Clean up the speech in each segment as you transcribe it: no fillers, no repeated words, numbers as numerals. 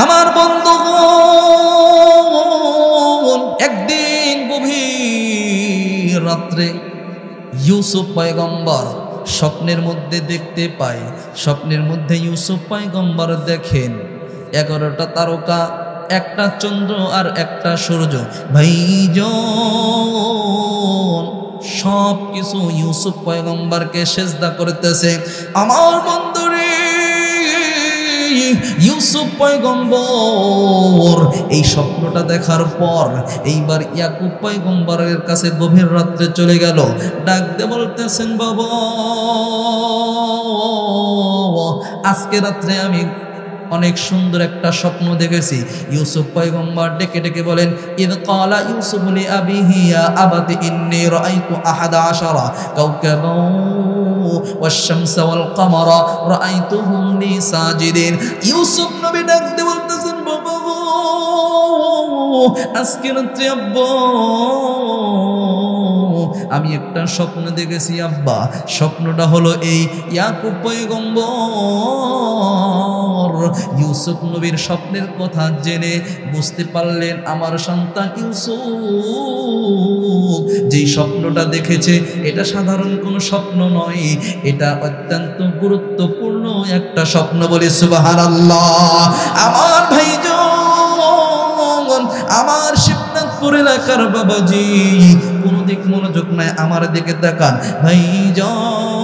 আমার বন্ধু একদিন গভীর রাত্রে ইউসুফ পয়গম্বর স্বপ্নের মধ্যে দেখতে পায়। স্বপ্নের মধ্যে ইউসুফ পয়গম্বর দেখেন 11টা তারকা, একটা চন্দ্র আর একটা সূর্য। ভাইজন সব কিছু ইউসুফ পয়গম্বরকে সেজদা করতেছে। আমার বন্ধুরে ইউসুফ পয়গম্বর এই স্বপ্নটা দেখার পর এইবার ইয়াকুব পয়গম্বরের কাছে গভীর রাত্রে চলে গেল। ডাক দিয়ে বলতেছেন, বাবা আজকে রাত্রে আমি অনেক সুন্দর একটা স্বপ্ন দেখেছি। ইউসুফ পয়গম্বর ডেকে ডেকে বলেন, ইদ ক্বালা ইউসুফ লি আবিহি ইয়া আবাতি ইন্নী রাআইতু 11 কাওকাবান ওয়াশ-শামসা ওয়াল কামারা রাআইতুহুম লি সাজিদিন। ইউসুফ নবী ডাক দিয়ে বলতেছেন, বাবা আজকে রাত্রে আব্বা আমি একটা স্বপ্ন দেখেছি আব্বা। স্বপ্নটা হলো এই, ইয়াকুব পয়গম্বর ইউসুফ নবীর স্বপ্নের কথা জেনে বুঝতে পারলেন আমার সন্তান ইউসুফ যেই স্বপ্নটা দেখেছে এটা সাধারণ কোনো স্বপ্ন নয়, এটা অত্যন্ত গুরুত্বপূর্ণ একটা স্বপ্ন। বলে সুবহানাল্লাহ। আমার ভাইজন, আমার শিবনাথপুর এলাকার বাবাজি, কোনো দিক মনোযোগ নাই, আমার দিকে তাকান। ভাইজন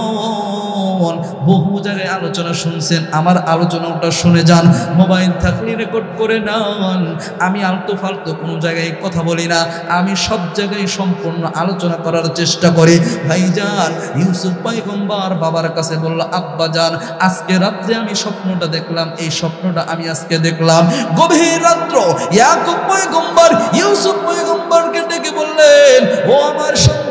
বহু জায়গায় আলোচনা শুনছেন, আমার আলোচনাটা শুনে যান। মোবাইল থাকলে রেকর্ড করে নেন। আমি আলতু ফালতু কোনো জায়গায় কথা বলি না, আমি সব জায়গায় সম্পূর্ণ আলোচনা করার চেষ্টা করি। ভাইজান ইউসুফ পয়গম্বর বাবার কাছে বলল, আব্বা জান আজকে রাত্রে আমি স্বপ্নটা দেখলাম, এই স্বপ্নটা আমি আজকে দেখলাম। গভীর রাত্র ইয়াকুব পয়গম্বর ইউসুফ পয়গম্বরকে ডেকে বললেন, ও আমার সন্তান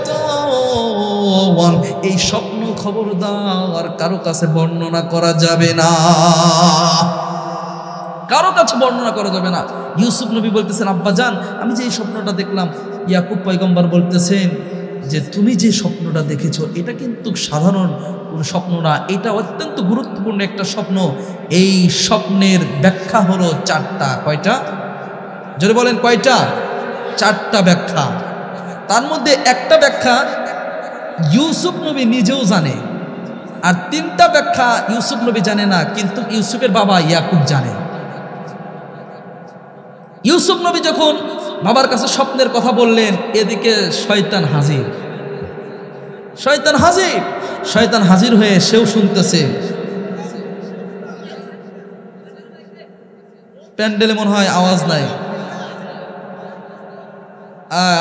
এই স্বপ্ন খবরদার কারো কাছে বর্ণনা করা যাবে না, কারো কাছে বর্ণনা করা যাবে না। ইউসুফ নবী বলতেছেন, আব্বা জান আমি যে এই স্বপ্নটা দেখলাম। ইয়াকুব পয়গম্বর বলতেছেন যে তুমি যে স্বপ্নটা দেখেছো এটা কিন্তু সাধারণ কোনো স্বপ্ন না, এটা অত্যন্ত গুরুত্বপূর্ণ একটা স্বপ্ন। এই স্বপ্নের ব্যাখ্যা হলো 4টা। কয়টা? যদি বলেন কয়টা? 4টা ব্যাখ্যা। তার মধ্যে একটা ব্যাখ্যা ইউসুফ নবী নিজেও জানে, আর 3টা ব্যাখ্যা ইউসুফ নবী জানে না, কিন্তু ইউসুফের বাবা ইয়াকুব জানে। ইউসুফ নবী যখন বাবার কাছে স্বপ্নের কথা বললেন, এদিকে শয়তান হাজির। শয়তান হাজির, শয়তান হাজির হয়ে সেও শুনতেছে। প্যান্ডেলে মনে হয় আওয়াজ নাই।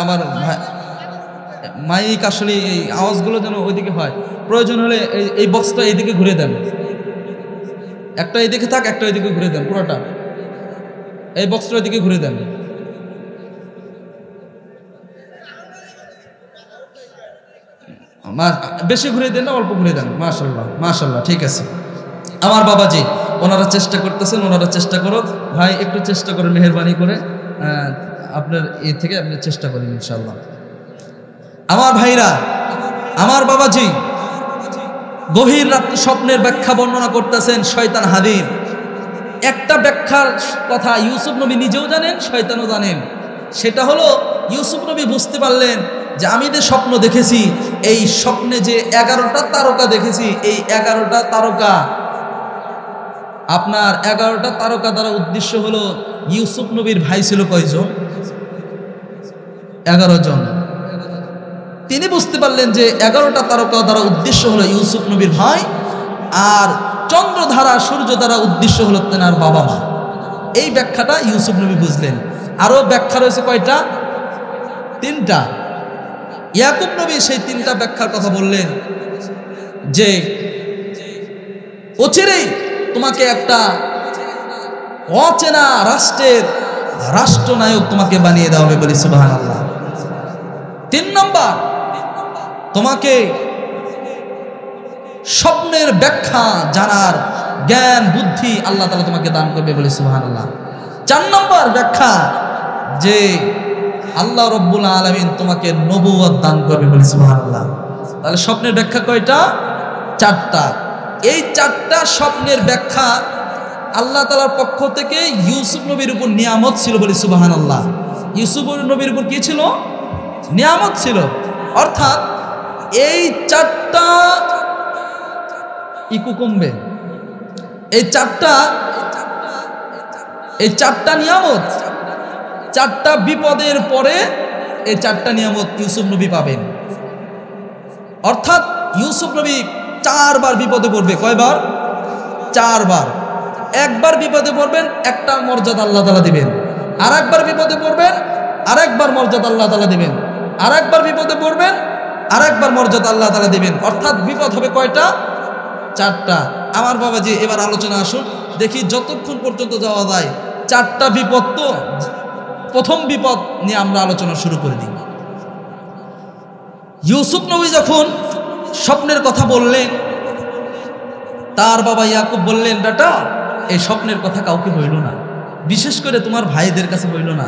আমার মাইক আসলে এই আওয়াজগুলো যেন ওইদিকে হয়, প্রয়োজন হলে এই বক্সটা এইদিকে ঘুরে দেন। একটা এইদিকে থাক, একটা ওইদিকে ঘুরে দেন, পুরোটা এই বক্সটা ওইদিকে ঘুরে দেন। বেশি ঘুরে দেন না, অল্প ঘুরে দেন। মাশাআল্লাহ মাশাআল্লাহ, ঠিক আছে। আমার বাবাজি ওনারা চেষ্টা করতেছেন, ওনারা চেষ্টা করো। ভাই একটু চেষ্টা করেন মেহেরবানি করে, আপনার এ থেকে আপনি চেষ্টা করেন ইনশাআল্লাহ। আমার ভাইরা, আমার বাবাজি গভীর রাত্রে স্বপ্নের ব্যাখ্যা বর্ণনা করতেছেন, শয়তান হাজির। একটা ব্যাখ্যার কথা ইউসুফ নবী নিজেও জানেন, শয়তানও জানেন। সেটা হলো ইউসুফ নবী বুঝতে পারলেন যে আমি যে স্বপ্ন দেখেছি, এই স্বপ্নে যে 11টা তারকা দেখেছি, এই 11টা তারকা আপনার 11টা তারকা দ্বারা উদ্দেশ্য হলো ইউসুফ নবীর ভাই ছিল কয়জন? 11 জন। তিনি বুঝতে পারলেন যে 11টা তারকা দ্বারা উদ্দেশ্য হলো ইউসুফ নবীর ভাই, আর চন্দ্রধারা সূর্য দ্বারা উদ্দেশ্য হলো তেনার বাবা মা। এই ব্যাখ্যাটা ইউসুফ নবী বুঝলেন। আরো ব্যাখ্যা রয়েছে কয়টা? 3টা। ইয়াকুব নবী সেই 3টা ব্যাখ্যার কথা বললেন যে অচিরেই তোমাকে একটা অচেনা রাষ্ট্রের রাষ্ট্রনায়ক তোমাকে বানিয়ে দেওয়া হবে। বলি সুবহানাল্লাহ। 3 নম্বর, তোমাকে স্বপ্নের ব্যাখ্যা জানার জ্ঞান বুদ্ধি আল্লাহ তাআলা তোমাকে দান করবে। বলি সুবহানাল্লাহ। 4 নম্বর ব্যাখ্যা যে আল্লাহ রব্বুল আলামিন তোমাকে নবুয়ত দান করবে। বলি সুবহানাল্লাহ। তাহলে স্বপ্নের ব্যাখ্যা কয়টা? 4টা। এই 4টা স্বপ্নের ব্যাখ্যা আল্লাহ তাআলার পক্ষ থেকে ইউসুফ নবীর উপর নিয়ামত ছিল, বলি সুবহানাল্লাহ। ইউসুফ নবীর উপর কি ছিল? নিয়ামত ছিল। অর্থাৎ এই চারটা ইকু কমবে, এই চারটা নিয়ামত, চারটা বিপদের পরে এই চারটা নিয়ামত ইউসুফ নবী পাবেন। অর্থাৎ ইউসুফ নবী 4 বার বিপদে পড়বে। কয়বার? 4 বার। একবার বিপদে পড়বেন, একটা মর্যাদা আল্লাহ তাআলা দিবেন। আর একবার বিপদে পড়বেন, আর একবার মর্যাদা আল্লাহ তাআলা দিবেন। আর একবার বিপদে পড়বেন, আর একবার মর্যাদা আল্লাহ তাআলা দিবেন। অর্থাৎ বিপদ হবে কয়টা? 4টা। আমার বাবাজি, এবার আলোচনা আসুন, দেখি যতক্ষণ পর্যন্ত যাওয়া যায়। 4টা বিপদ, তো প্রথম বিপদ নিয়ে আমরা আলোচনা শুরু করে দিই। ইউসুফ নবী যখন স্বপ্নের কথা বললেন, তার বাবা ইয়াকুব বললেন, বেটা এই স্বপ্নের কথা কাউকে বইল না, বিশেষ করে তোমার ভাইদের কাছে বইল না,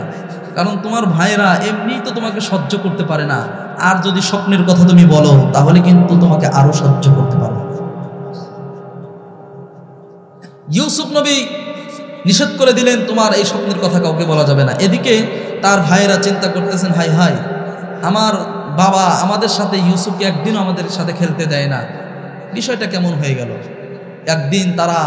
কারণ তোমার ভাইরা এমনি তো তোমাকে সহ্য করতে পারে না, আর যদি স্বপ্নের কথা তুমি বলো তাহলে কিন্তু তোমাকে আরো সহ্য করতে পারবে। ইউসুফ নবী নিষেধ করে দিলেন, তোমার এই স্বপ্নের কথা কাউকে বলা যাবে না। এদিকে তার ভাইয়েরা চিন্তা করতেছেন, হাই হাই, আমার বাবা আমাদের সাথে ইউসুফকে একদিনও আমাদের সাথে খেলতে দেয় না, বিষয়টা কেমন হয়ে গেল। একদিন তারা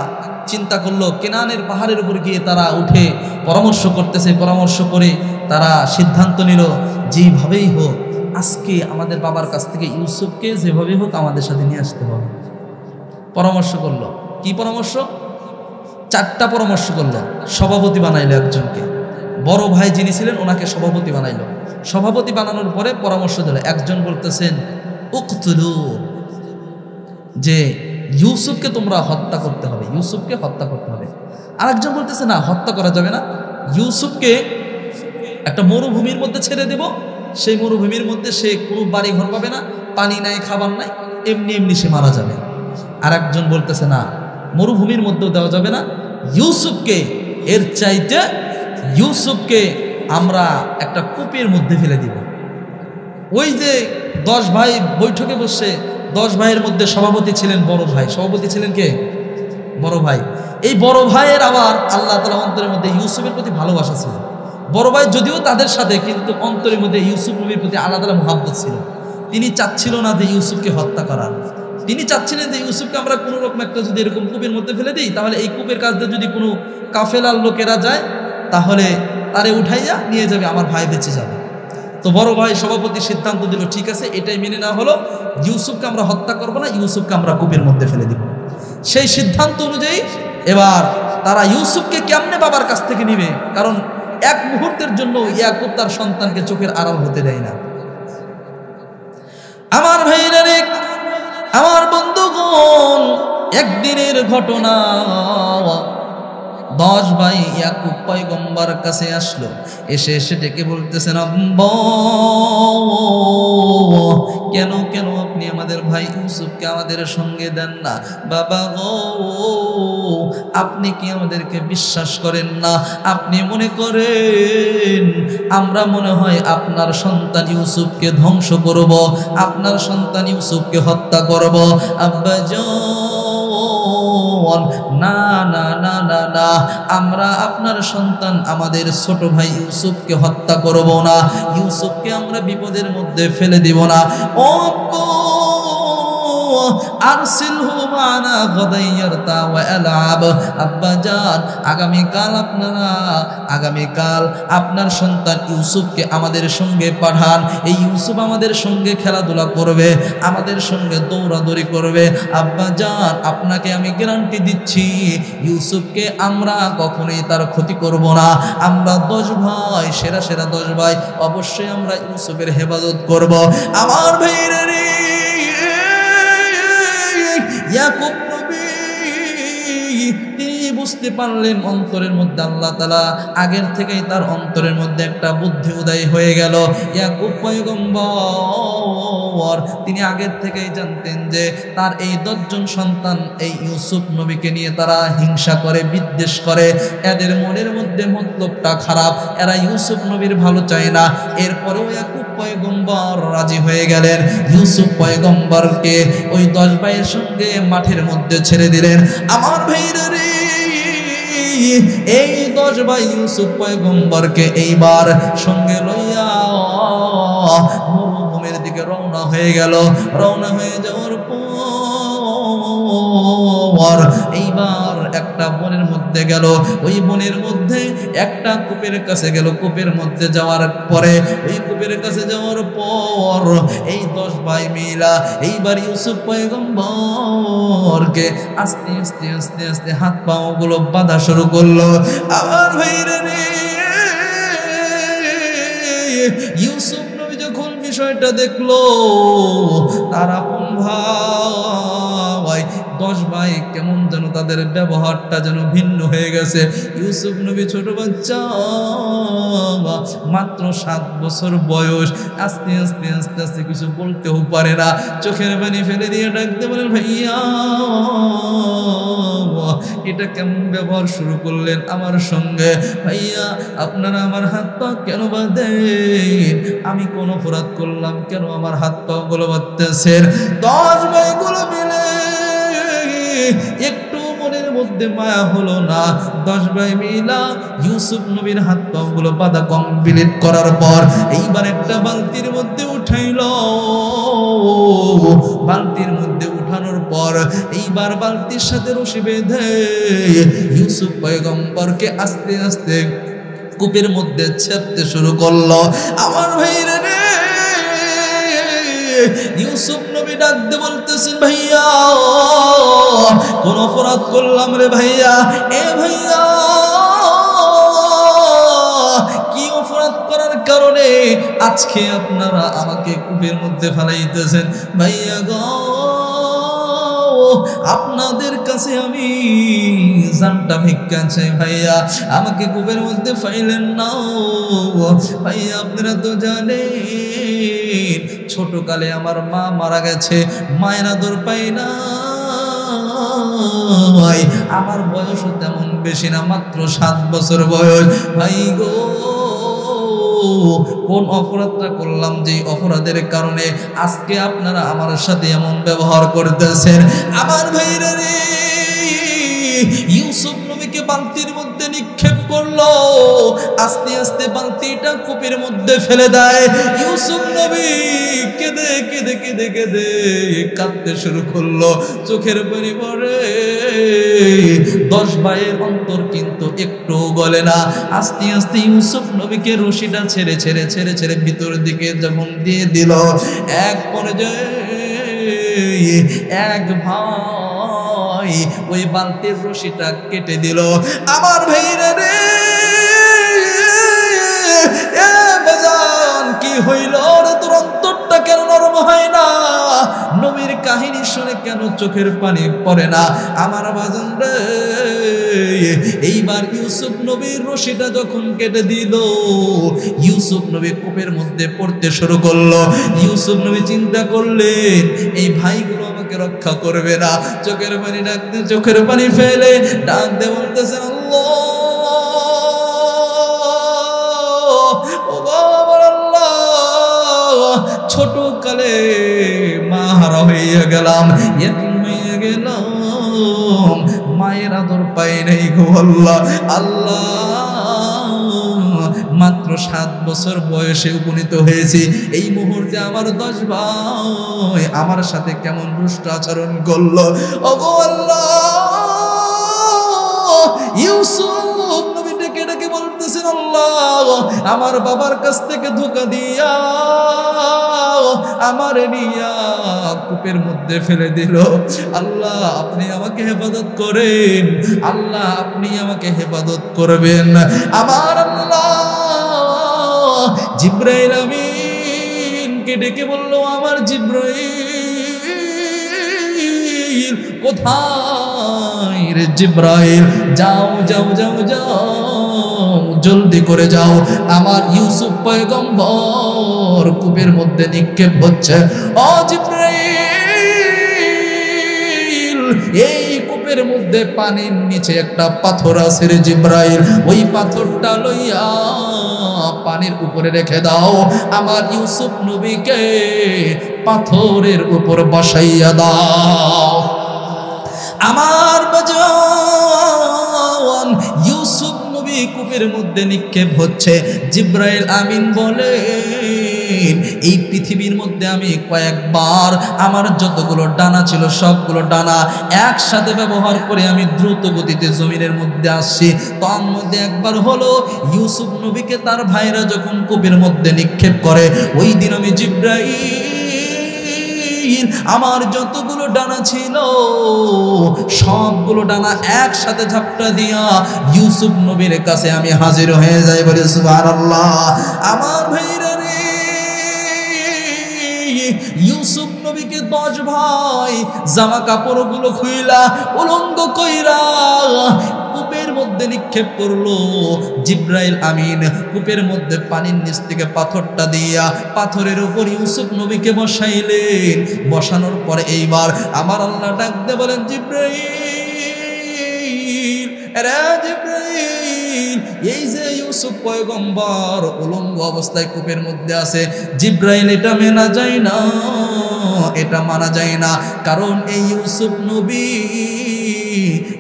চিন্তা করলো, কেনানের পাহাড়ের উপর গিয়ে তারা উঠে পরামর্শ করতেছে। পরামর্শ করে তারা সিদ্ধান্ত নিল, যেভাবেই হোক আজকে আমাদের বাবার কাছ থেকে ইউসুফকে যেভাবেই হোক আমাদের সাথে নিয়ে আসতে হবে। পরামর্শ করলো। কি পরামর্শ? 4টা পরামর্শ করলো। সভাপতি বানাইলো একজনকে, বড় ভাই যিনি ছিলেন ওনাকে সভাপতি বানাইলো। সভাপতি বানানোর পরে পরামর্শ দিল। একজন বলতেছেন উকতুলু, যে ইউসুফকে তোমরা হত্যা করতে হবে, ইউসুফকে হত্যা করতে হবে। আরেকজন বলতেছে না, হত্যা করা যাবে না, ইউসুফকে একটা মরুভূমির মধ্যে ছেড়ে দেব, সেই মরুভূমির মধ্যে সে কোনো বাড়ি ঘর পাবে না, পানি নাই, খাবার নাই, এমনি এমনি সে মারা যাবে। আরেকজন বলতেছে না, মরুভূমির মধ্যেও দেওয়া যাবে না, ইউসুফকে এর চাইতে ইউসুফকে আমরা একটা কূপের মধ্যে ফেলে দিব। ওই যে 10 ভাই বৈঠকে বসে, 10 ভাইয়ের মধ্যে সভাপতি ছিলেন বড় ভাই। সভাপতি ছিলেন কে? বড় ভাই। এই বড় ভাইয়ের আবার আল্লাহ তাআলা অন্তরের মধ্যে ইউসুফের প্রতি ভালোবাসা ছিল। বড় ভাই যদিও তাদের সাথে, কিন্তু অন্তরের মধ্যে ইউসুফ নবীর প্রতি আল্লাহ তাআলা মুহাব্বত ছিল। তিনি চাচ্ছিল না যে ইউসুফকে হত্যা করার, তিনি চাচ্ছিলেন যে ইউসুফকে আমরা কোনো রকম একটা যদি এরকম কূপের মধ্যে ফেলে দিই, তাহলে এই কূপের কাছ দিয়ে যদি কোনো কাফেলার লোকেরা যায় তাহলে তারে উঠাইয়া নিয়ে যাবে, আমার ভাই বেঁচে যাবে। তো বড় ভাই সভাপতি সিদ্ধান্ত দিল, ঠিক আছে, এটাই মেনে নেওয়া হলো, ইউসুফকে আমরা হত্যা করব না, ইউসুফকে আমরা কূপের মধ্যে ফেলে দিব। সেই সিদ্ধান্ত অনুযায়ী এবার তারা ইউসুফকে কেমনে বাবার কাছ থেকে নিবে, কারণ এক মুহূর্তের জন্য ইয়াকুব তার সন্তানকে চোখের আড়াল হতে দেয় না। আমার ভাইরা রে, আমার বন্ধুগণ, একদিনের ঘটনা। 10 ভাই ইয়াকুব পয়গম্বর কাছে আসলো, এসে ডেকে বলতেছেন, আব্বা কেন আপনি আমাদের ভাই ইউসুফকে আমাদের সঙ্গে দেন না? বাবা গো, আপনি কি আমাদেরকে বিশ্বাস করেন না? আপনি মনে করেন আমরা মনে হয় আপনার সন্তান ইউসুফকে ধ্বংস করব, আপনার সন্তান ইউসুফকে হত্যা করব? আব্বা না না না না না, আমরা আপনার সন্তান আমাদের ছোট ভাই ইউসুফকে হত্যা করব না, ইউসুফকে আমরা বিপদের মধ্যে ফেলে দিব না। ও আরসিলহু মানা গাদান ইয়ারতা ওয়া ইয়ালআব। আব্বাজান, আগামীকাল আপনার সন্তান ইউসুফকে আমাদের সঙ্গে পাঠান, এই ইউসুফ আমাদের সঙ্গে খেলাধুলা করবে, আমাদের সঙ্গে দৌড়াদৌড়ি করবে। আব্বাজান, আপনাকে আমি গ্যারান্টি দিচ্ছি ইউসুফকে আমরা কখনোই তার ক্ষতি করব না। আমরা 10 ভাই, সেরা 10 ভাই, অবশ্যই আমরা ইউসুফের হেফাজত করব। আমার ভাইরা রে, ইয়াকুব নবী তিনি বুঝতে পারলেন অন্তরের মধ্যে আল্লাহ তাআলা আগের থেকেই তার অন্তরের মধ্যে একটা বুদ্ধি উদয় হয়ে গেল। ইয়াকুব পয়গম্বর তিনি আগের থেকেই জানতেন যে তার এই 10 জন সন্তান এই ইউসুফ নবীকে নিয়ে তারা হিংসা করে, বিদ্বেষ করে, এদের মনের মধ্যে মতলবটা খারাপ, এরা ইউসুফ নবীর ভালো চায় না। এরপরেও ইয়াকুব পয়গম্বর রাজি হয়ে গেলেন, ইউসুফ পয়গম্বরকে ওই 10 ভাইয়ের সঙ্গে মাঠের মধ্যে ছেড়ে দিলেন। আমার ভাইরা রে, এই 10 ভাই ইউসুফ পয়গম্বরকে এইবার সঙ্গে লইয়া মরুভূমির দিকে রওনা হয়ে গেল। রওনা হয়ে যাওয়ার পর এইবার একটা বনের মধ্যে গেল। ওই বনের মধ্যে একটা কূপের কাছে গেল। কূপের মধ্যে যাওয়ার পরে ওই কূপের কাছে যাওয়ার পর এই 10 ভাই মিলা এইবার ইউসুফ পয়গম্বরকে আস্তে আস্তে আস্তে আস্তে হাত পা গুলো বাঁধা শুরু করলো। আমার ভাইরা রে, ইউসুফ নবী যখন বিষয়টা দেখলো, তারা আপন ভাই 10 ভাই কেমন যেন তাদের ব্যবহারটা যেন ভিন্ন হয়ে গেছে। ইউসুফ নবী ছোট বাচ্চা, মাত্র 7 বছর বয়স, আস্তে আস্তে আস্তে আস্তে কিছু বলতেও পারে না। চোখের পানি ফেলে দিয়ে ডাকতে বলেন, ভাইয়া এটা কেমন ব্যবহার শুরু করলেন আমার সঙ্গে? ভাইয়া আপনারা আমার হাত পা কেন বাঁধেন? আমি কোন অপরাধ করলাম? কেন আমার হাত পা গুলো বাঁধতেছেন? 10 ভাইগুলো মিলে একটু মনের মধ্যে মায়া হলো না। 10 ভাই মিলা ইউসুফ নবীর হাত পা গুলো বাঁধা কমপ্লিট করার পর এইবার একটা বালতির মধ্যে উঠাইল। বালতির মধ্যে উঠানোর পর এইবার বালতির সাথে রশি বেঁধে ইউসুফ পয়গম্বরকে আস্তে আস্তে কূপের মধ্যে ছেড়তে শুরু করলো। আমার ভাইরা রে, ইউসুফ নবী ডাকতে বলতেছেন, ভাইয়া কোন অপরাধ করলাম রে ভাইয়া? এ ভাইয়া কি অপরাধ করার কারণে আজকে আপনারা আমাকে কূপের মধ্যে ফেলাইতেছেন? ভাইয়া গো, আপনাদের কাছে আমি জানটা ভিক্ষা চাই ভাইয়া, আমাকে কূপের মধ্যে ফাইলেন না। ভাইয়া আপনারা তো জানেন ছোটকালে আমার মা মারা গেছে, মায়ের আদর পাই না। আমার বয়সও তেমন বেশি না, মাত্র 7 বছর বয়স। ভাই গো, কোন অপরাধটা করলাম যে অপরাধের কারণে আজকে আপনারা আমার সাথে এমন ব্যবহার করতেছেন? আমার ভাইরা রে, ইউসুফ নবীকে বালতির মধ্যে নিক্ষেপ করলো। আস্তে আস্তে বালতিটা কূপের মধ্যে ফেলে দেয়। ইউসুফ নবী কেঁদে কেঁদে কেঁদে কেঁদে কাঁদতে শুরু করলো, চোখের পানি পড়ে। 10 ভাইয়ের অন্তর কিন্তু একটু গলে না। আস্তে আস্তে ইউসুফ নবীকে রশিটা ছেড়ে ছেড়ে ছেড়ে ছেড়ে ভিতর দিকে যখন দিয়ে দিল, এক পর্যায়ে এক ভাই ওই বালতির রশিটা কেটে দিল। আমার ভাইরা রে, এ বাজান কি হইল রে? তোর অন্তরটা কেন নরম হয় না? নবীর কাহিনী শুনে কেন চোখের পানি পড়ে না? আমার বাজান রে, এইবার ইউসুফ নবীর রশিটা যখন কেটে দিল, ইউসুফ নবী কূপের মধ্যে পড়তে শুরু করলো। ইউসুফ নবী চিন্তা করলেন, এই ভাইগুলো আমাকে রক্ষা করবে না। চোখের পানি ডাকতে, চোখের পানি ফেলে ডাকতে বলতেছেন, আল্লাহ, ছোট কালে মা হারা হইয়া গেলাম, এতিম হইয়া গেলাম, মায়ের আদর পাই নাই গো আল্লাহ। আল্লাহ, মাত্র 7 বছর বয়সে উপনীত হয়েছি। এই মুহূর্তে আমার 10 ভাই আমার সাথে কেমন দুষ্ট আচরণ করলো। ওগো আল্লাহ, ইউসুফ নবী ডেকে ডেকে বলতেছেন, আল্লাহ আমার বাবার কাছ থেকে ধোঁকা দিয়া আমার নিয়া কূপের মধ্যে ফেলে দিল। আল্লাহ আপনি আমাকে হেফাজত করেন, আল্লাহ আপনি আমাকে হেফাজত করবেন। আমার আল্লাহ জিব্রাইল আমিনকে ডেকে বলল, আমার জিব্রাইল কোথায় রে? জিব্রাইল যাও যাও যাও যাও, জলদি করে যাও, আমার ইউসুফ পয়গম্বর কূপের মধ্যে নিক্ষেপ হচ্ছে। ও জিব্রাইল, এই কূপের মধ্যে পানির নিচে একটা পাথর আছে রে জিব্রাইল, ওই পাথরটা লইয়া পানির উপরে রেখে দাও, আমার ইউসুফ নবীকে পাথরের উপর বসাইয়া দাও। আমার বাজার ইউসুফ নবী কূপের মধ্যে নিক্ষেপ হচ্ছে, জিব্রাইল আমিন বলেন এই পৃথিবীর মধ্যে আমি কয়েকবার আমার যতগুলো ডানা ছিল সবগুলো ডানা একসাথে ব্যবহার করে আমি দ্রুত গতিতে জমিনের মধ্যে আসছি। তার মধ্যে একবার হলো ইউসুফ নবীকে তার ভাইরা যখন কূপের মধ্যে নিক্ষেপ করে, ওই দিন আমি জিব্রাইল আমার যতগুলো ডানা ছিল সবগুলো ডানা একসাথে ঝাপটা দিয়া ইউসুফ নবীর কাছে আমি হাজির হয়ে যাই। বলে সুবহানাল্লাহ। আমার ভাইরা রে, ইউসুফ নবীকে 10 ভাই জামা কাপড়গুলো খুইলা উলঙ্গ কইরা কূপের মধ্যে নিক্ষেপ করলো। জিব্রাইল আমিন কূপের মধ্যে পানির নিচ থেকে পাথরটা দিয়া পাথরের উপর ইউসুফ নবীকে বসাইলেন। বসানোর পরে এইবার আমার আল্লাহ ডাক দিয়ে বলেন, জিব্রাইল, রে জিব্রাইল, এই যে ইউসুফ পয়গম্বর উলঙ্গ অবস্থায় কূপের মধ্যে আছে, জিব্রাইল এটা মানা যায় না, এটা মানা যায় না। কারণ এই ইউসুফ নবী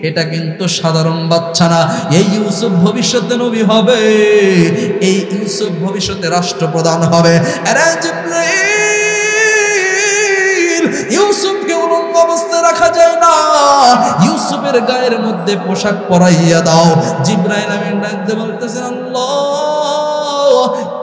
এটা কিন্তু সাধারণ বাচ্চা না, এই ইউসুফ ভবিষ্যতে নবী হবে, এই ইউসুফ ভবিষ্যতে রাষ্ট্রপ্রধান হবে। আরে জিব্রাইল, ইউসুফকে উলঙ্গ অবস্থায় রাখা যায় না, ইউসুফের গায়ের মধ্যে পোশাক পরাইয়া দাও। জিব্রাইল আমিন ডাকতে বলতেছেন, আল্লাহ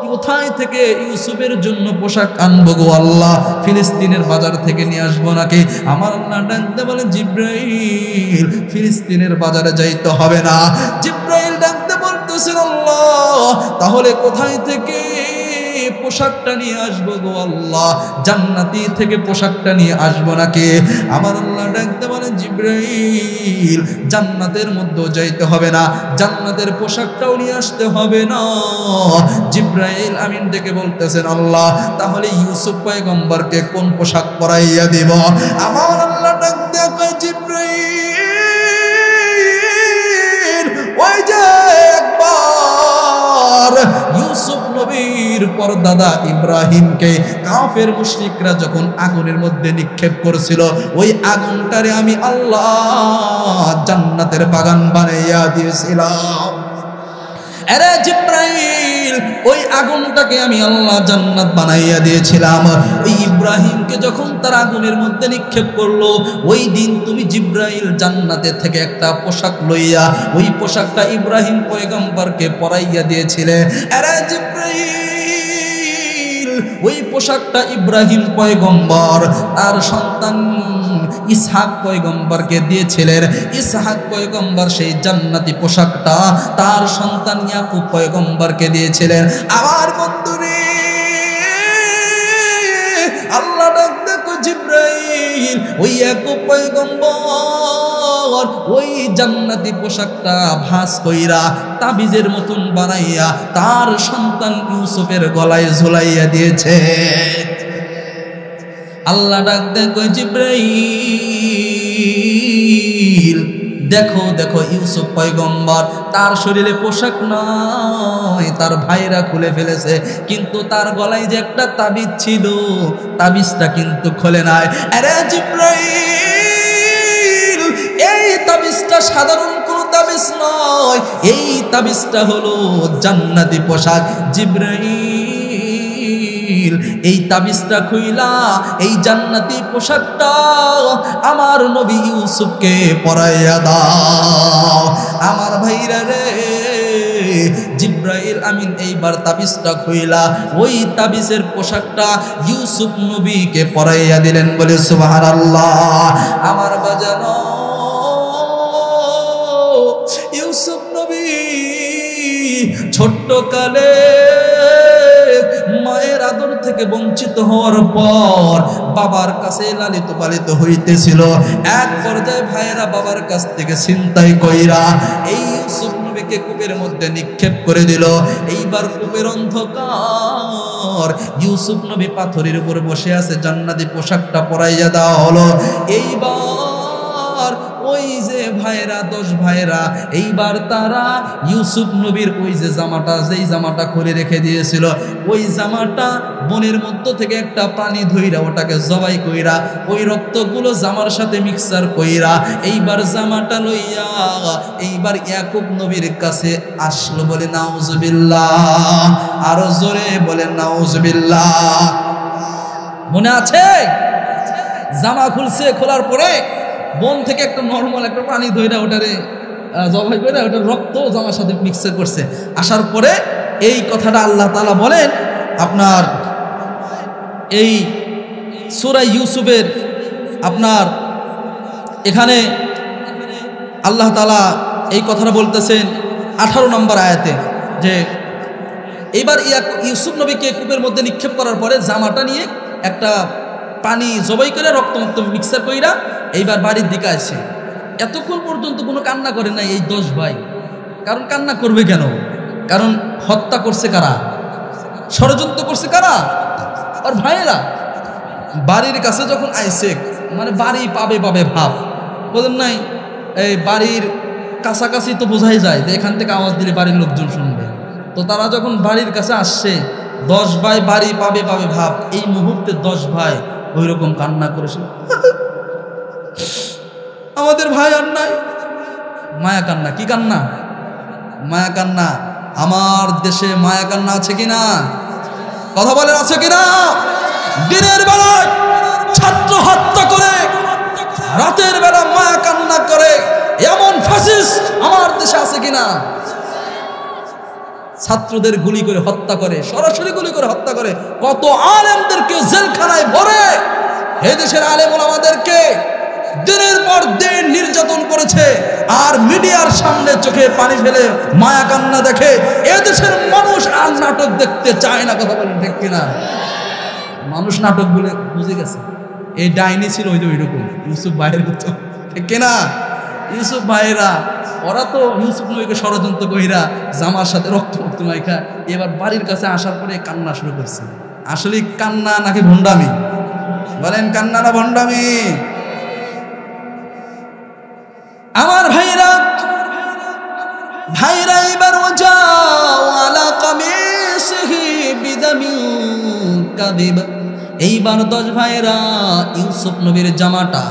কোথায় থেকে ইউসুফের জন্য পোশাক আনবো গো আল্লাহ? ফিলিস্তিনের বাজার থেকে নিয়ে আসবো নাকি? আমার আল্লাহ ডাকতে বলে, জিব্রাইল ফিলিস্তিনের বাজারে যাইতে হবে না। জিব্রাইল ডাকতে বলতেছেন, আল্লাহ তাহলে কোথায় থেকে পোশাকটা নিয়ে আসবো গো আল্লাহ? জান্নাতি থেকে পোশাকটা নিয়ে আসবো নাকি? আমার আল্লাহ ডাকতে বলে, জিব্রাইল জান্নাতের মধ্যে যাইতে হবে না, জান্নাতের পোশাকটাও নিয়ে আসতে হবে না। জিব্রাইল আমিন ডেকে বলতেছেন, আল্লাহ তাহলে ইউসুফ পয়গম্বরকে কোন পোশাক পরাইয়া দিব? আমার আল্লাহ ডাকতে কয়, জিব্রাইল ওই যে একবার ইউসুফ নবীর পরদাদা ইব্রাহিমকে কাফের মুশরিকরা যখন আগুনের মধ্যে নিক্ষেপ করেছিল, ওই আগুনটারে আমি আল্লাহ জান্নাতের বাগান বানাইয়া দিয়েছিলাম। আরে জিব্রাইল, ওই আগুনটাকে আমি আল্লাহ জান্নাত বানাইয়া দিয়েছিলাম। ওই ইব্রাহিমকে যখন তার আগুনের মধ্যে নিক্ষেপ করলো, ওই দিন তুমি জিব্রাইল জান্নাতে থেকে একটা পোশাক লইয়া ওই পোশাকটা ইব্রাহিম পয়গম্বরকে পরাইয়া দিয়েছিলে। আরে জিব্রাইল, ওই পোশাকটা ইব্রাহিম পয়গম্বর তার সন্তান ইসহাক পয়গম্বরকে দিয়েছিলেন। ইসহাক পয়গম্বর সেই জান্নাতি পোশাকটা তার সন্তান ইয়াকুব পয়গম্বরকে দিয়েছিলেন। আমার বন্ধুরে, আল্লাহ ডাক দেখো, জিব্রাইল ওই ইয়াকুব পয়গম্বর ওই জান্নাতি পোশাকটা ভাঁজ কইরা তাবিজের মতন বানাইয়া তার সন্তান ইউসুফের গলায় ঝুলাইয়া দিয়েছে। আল্লাহ ডাক দেখো, জিব্রাইল দেখো দেখো ইউসুফ পয়গম্বর তার শরীরে পোশাক নয়, তার ভাইরা খুলে ফেলেছে, কিন্তু তার গলায় যে একটা তাবিজ ছিল তাবিজটা কিন্তু খোলে নাই। আরে জিব্রাইল, এই তাবিজটা সাধারণ কোন তাবিজ নয়, এই তাবিজটা হলো জান্নাতি পোশাক। জিব্রাইল, এই তাবিজটা খুইলা এই জান্নাতি পোশাকটা আমার নবী ইউসুফকে পরাইয়া দাও। আমার ভাইরা রে, জিব্রাইল আমিন এইবার তাবিজটা খুইলা ওই তাবিজের পোশাকটা ইউসুফ নবীকে পরাইয়া দিলেন। বলে সুবহানাল্লাহ। আমার বাজানো ইউসুফ নবী ছোট্ট কালে মায়ের আদর থেকে বঞ্চিত হওয়ার পর বাবার কাছে লালিত পালিত হইতেছিল। এক পর্যায়ে ভাইয়েরা বাবার কাছ থেকে ছিনতাই কইরা এই ইউসুফ নবীকে কূপের মধ্যে নিক্ষেপ করে দিল। এইবার কূপের অন্ধকার, ইউসুফ নবী পাথরের উপর বসে আছে, জান্নাতি পোশাকটা পরাইয়া দেওয়া হলো। এইবার ওই যে ভাইরা 10 ভাইরা এইবার তারা ইউসুফ নবীর ওই যে জামাটা, যেই জামাটা খুলে রেখে দিয়েছিল, ওই জামাটা বনের মধ্য থেকে একটা প্রাণী ধইরা ওটাকে জবাই কইরা ওই রক্তগুলো জামার সাথে মিক্সার কইরা এইবার জামাটা লইয়া এইবার ইয়াকুব নবীর কাছে আসলো। বলে নাউজুবিল্লাহ, আরো জোরে বলেন নাউজুবিল্লাহ। মনে আছে? জামা খুলছে, খোলার পরে বন থেকে একটা নর্মাল একটা প্রাণী ধইরা ওটারে জবাই করে ওটার রক্ত জামার সাথে মিক্সার করছে। আসার পরে এই কথাটা আল্লাহ তাআলা বলেন আপনার এই সূরা ইউসুফের আপনার এখানে আল্লাহ তাআলা এই কথাটা বলতেছেন 18 নম্বর আয়াতে, যে এইবার ইউসুফ নবীকে কূপের মধ্যে নিক্ষেপ করার পরে জামাটা নিয়ে একটা পানি জবাই করে রক্তমুক্ত মিক্সার কইরা এইবার বাড়ির দিকে আসে। এতক্ষণ পর্যন্ত কোনো কান্না করে নাই এই 10 ভাই। কারণ কান্না করবে কেন? কারণ হত্যা করছে কারা? ষড়যন্ত্র করছে কারা? আর ভাইয়েরা বাড়ির কাছে যখন আইছে, মানে বাড়ি পাবে পাবে ভাব, বলেন নাই? এই বাড়ির কাছাকাছি তো বোঝাই যায় যে এখান থেকে আওয়াজ দিলে বাড়ির লোকজন শুনবে। তো তারা যখন বাড়ির কাছে আসছে, 10 ভাই বাড়ি পাবে পাবে ভাব, এই মুহূর্তে 10 ভাই ওই রকম কান্না করেছিল। আমাদের ভাই আর নাই। মায়া কান্না। কি কান্না? মায়া কান্না। আমার দেশে মায়া কান্না আছে কিনা? কথা বলেন আছে কিনা? দিনের বেলায় ছাত্র হত্যা করে, রাতের বেলা মায়া কান্না করে এমন ফ্যাসিস্ট আমার দেশে আছে কিনা? ছাত্রদের গুলি করে হত্যা করে, সরাসরি গুলি করে হত্যা করে, কত আলেমদেরকে জেলখানায় ভরে এই দেশের আলেম ওলামাদেরকে দিনের পর দিন নির্যাতন করেছে। আর মিডিয়ার সামনে চোখে পানি ফেলে মায়া কান্না দেখে। এদেশের মানুষ আর নাটক দেখতে চায় না। কথা বলেন ঠিক কিনা? মানুষ নাটক বলে বুঝে গেছে। এই ডাইনি ছিল ওই যে ওইরকম ইউসুফ ভাইয়ের মতো, ঠিক কিনা? ইউসুফ ভাইয়েরা ওরা তো ইউসুফ নবীকে ষড়যন্ত্র কইরা জামার সাথে রক্ত মাইখা এবার বাড়ির কাছে আসার পরে কান্না শুরু করছে। আসলে কান্না নাকি ভণ্ডামি? বলেন কান্না না ভণ্ডামি? আমার ভাইরা ভাইরা এবার ওয়ালা কামিসিহি বিদামিন কাযিব, এইবার 10 ভাইরা ইউসুফ নবীর জামাটা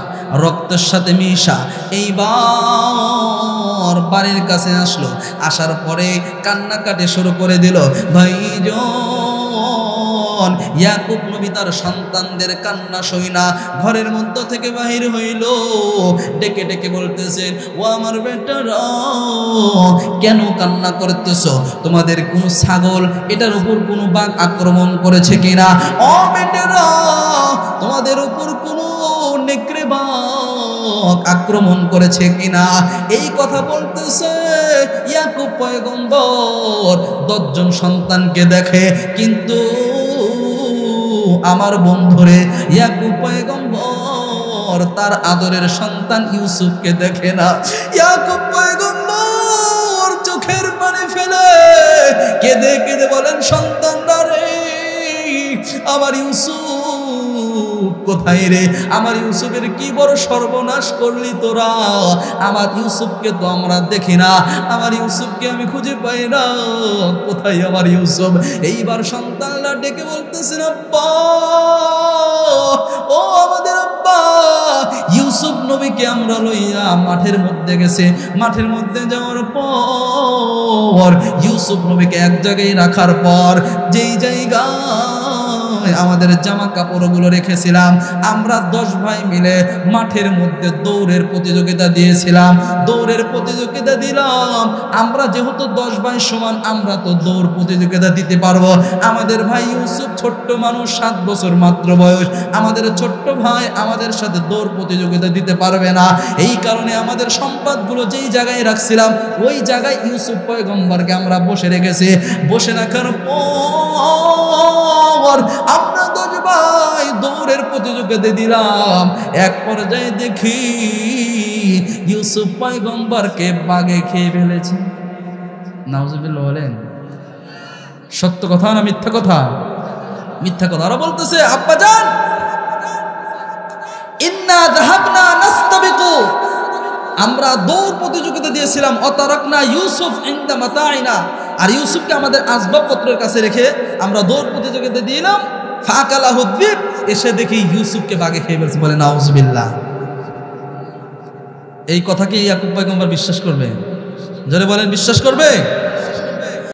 রক্তের সাথে মিশা এইবার বাড়ির কাছে আসলো। আসার পরে কান্নাকাটি শুরু করে দিল। ভাইজন ইয়াকুব নবী তার সন্তানদের কান্না সইনা ঘরের মধ্য থেকে বাহির হইল। ডেকে ডেকে বলতেছেন, ও আমার বেটারা, কেন কান্না করতেছ? তোমাদের কোনো ছাগল এটার উপর কোনো বাঘ আক্রমণ করেছে কিনা? ও বেটারা, তোমাদের উপর কোনো নেকড়ে বাঘ আক্রমণ করেছে কিনা? এই কথা বলতেছে ইয়াকুব পয়গম্বর 10 জন সন্তানকে দেখে, কিন্তু আমার বন্ধুরে ইয়াকুব পয়গম্বর তার আদরের সন্তান ইউসুফকে দেখে না। ইয়াকুব পয়গম্বর চোখের পানি ফেলে কেঁদে কেঁদে বলেন, সন্তানরা রে, আমার ইউসুফ কোথায় রে? আমার ইউসুফের কি বড় সর্বনাশ করলি তোরা। আমার ইউসুফকে তো আমরা দেখি না, আমার ইউসুফকে আমি খুঁজে পাই না, কোথায় আমার ইউসুফ? এইবার সন্তানরা ডেকে বলতেছেন, আব্বা, ও আমাদের আব্বা, ইউসুফ নবীকে আমরা লইয়া মাঠের মধ্যে গেছে। মাঠের মধ্যে যাওয়ার পর ইউসুফ নবীকে এক জায়গায় রাখার পর যেই জায়গায় আমাদের জামা কাপড়গুলো রেখেছিলাম, আমরা 10 ভাই মিলে মাঠের মধ্যে দৌড়ের প্রতিযোগিতা দিয়েছিলাম। দৌড়ের প্রতিযোগিতা দিলাম। আমরা যেহেতু 10 ভাই সমান, আমরা তো দৌড় প্রতিযোগিতা দিতে পারবো। আমাদের ভাই ইউসুফ ছোট্ট মানুষ, 7 বছর মাত্র বয়স। আমাদের ছোট্ট ভাই আমাদের সাথে দৌড় প্রতিযোগিতা দিতে পারবে না। এই কারণে আমাদের সম্পদগুলো যেই জায়গায় রাখছিলাম ওই জায়গায় ইউসুফ পয়গম্বরকে আমরা বসে রেখেছি। বসে রাখার পর আমরা 10 ভাই দৌড়ের প্রতিযোগিতা দিলাম। এক পর্যায়ে দেখি ইউসুফ পয়গম্বরকে বাঘে খেয়ে ফেলেছে। নাউজুবিল্লাহ বলেন। সত্য কথা না মিথ্যা কথা? মিথ্যা কথা। ওরা বলতেছে, আব্বাজান, ইন্না যাহাবনা নাস্তাবিকু, আমরা দৌড় প্রতিযোগিতা দিয়েছিলাম, অতারাকনা ইউসুফ ইনদা মাতাইনা, আর ইউসুফকে আমাদের আসবাবপত্রের কাছে রেখে আমরা দৌড় প্রতিযোগিতা দিলাম। ফাকালাহু যিব, এসে দেখি ইউসুফকে বাঘে খেয়ে ফেলছে। বলে নাউজুবিল্লাহ। এই কথা কি ইয়াকুব পয়গম্বর বিশ্বাস করবে? যারা বলেন বিশ্বাস করবে?